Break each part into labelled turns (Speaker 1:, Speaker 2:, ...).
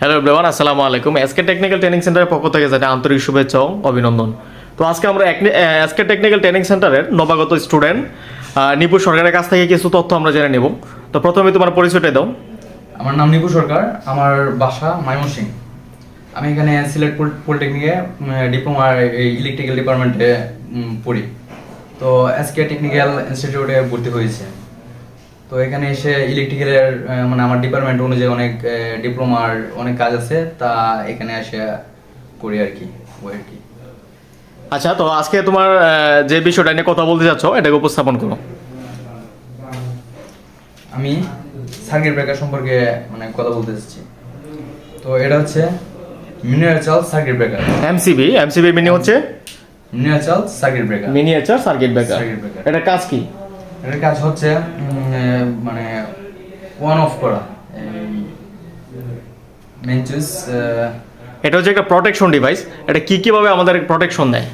Speaker 1: Hello everyone, আসসালামু আলাইকুম। SK technical training সেন্টারের পক্ষ থেকে জানাই আন্তরিক শুভেচ্ছা ও অভিনন্দন। তো আজকে আমরা এসকে টেকনিক্যাল ট্রেনিং সেন্টারের নবাগত স্টুডেন্ট নিপু সরকারের কাছ থেকে কিছু তথ্য আমরা জেনে নেব। তো প্রথমে তোমার পরিচয়টা দাও।
Speaker 2: আমার নাম নিপু সরকার, আমার বাসা ময়মনসিংহ। আমি এখানে সিলেট পলিটেকনিকে ডিপ্লোমা ইলেকট্রিক্যাল ডিপার্টমেন্টে পড়ি। তো এসকে টেকনিক্যাল ইনস্টিটিউটে ভর্তি হয়েছে। তো এখানে এসে ইলেকট্রিক্যালের মানে আমার ডিপার্টমেন্ট অনুযায়ী অনেক ডিপ্লোমার অনেক কাজ আছে, তা এখানে এসে করি আর কি, ওই আর কি।
Speaker 1: আচ্ছা, তো আজকে তোমার যে বিষয়টা নিয়ে কথা বলতে যাচ্ছ এটাকে উপস্থাপন করো।
Speaker 2: আমি সার্কিট ব্রেকার সম্পর্কে মানে কথা বলতে চাচ্ছি। তো এটা হচ্ছে miniature circuit breaker.
Speaker 1: MCB mini হচ্ছে
Speaker 2: miniature circuit breaker.
Speaker 1: Miniature circuit breaker.
Speaker 2: Circuit breaker।
Speaker 1: এটা কাজ কি?
Speaker 2: এটার কাজ হচ্ছে মানে অন অফ করা মেনচুস।
Speaker 1: এটা হচ্ছে একটা প্রোটেকশন ডিভাইস। এটা কিভাবে আমাদের প্রোটেকশন দেয়?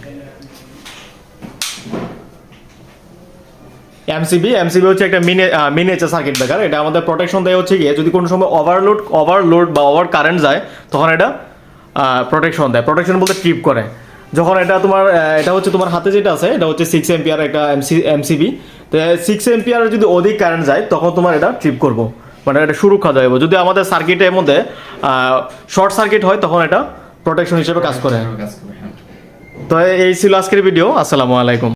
Speaker 1: এমসিবি হচ্ছে একটা মিনিয়েচার সার্কিট ব্রেকার। এটা আমাদের প্রোটেকশন দেয় হচ্ছে গিয়ে যদি কোনো সময় ওভারলোড বা ওভার কারেন্ট যায় তখন এটা প্রোটেকশন দেয়। প্রোটেকশন বলতে ট্রিপ করে। যখন এটা হচ্ছে তোমার হাতে যেটা আছে এটা হচ্ছে 6 এম্পিয়ার একটা এমসিবি। তো 6 এম্পিয়ার যদি অধিক কারেন্ট যায় তখন তোমার এটা ট্রিপ করবো, মানে এটা সুরক্ষা দেবো। যদি আমাদের সার্কিটের মধ্যে শর্ট সার্কিট হয় তখন এটা প্রোটেকশন হিসেবে কাজ করে।
Speaker 2: কাজ করে, হ্যাঁ।
Speaker 1: তো এই ছিল আজকের ভিডিও। আসসালামু আলাইকুম।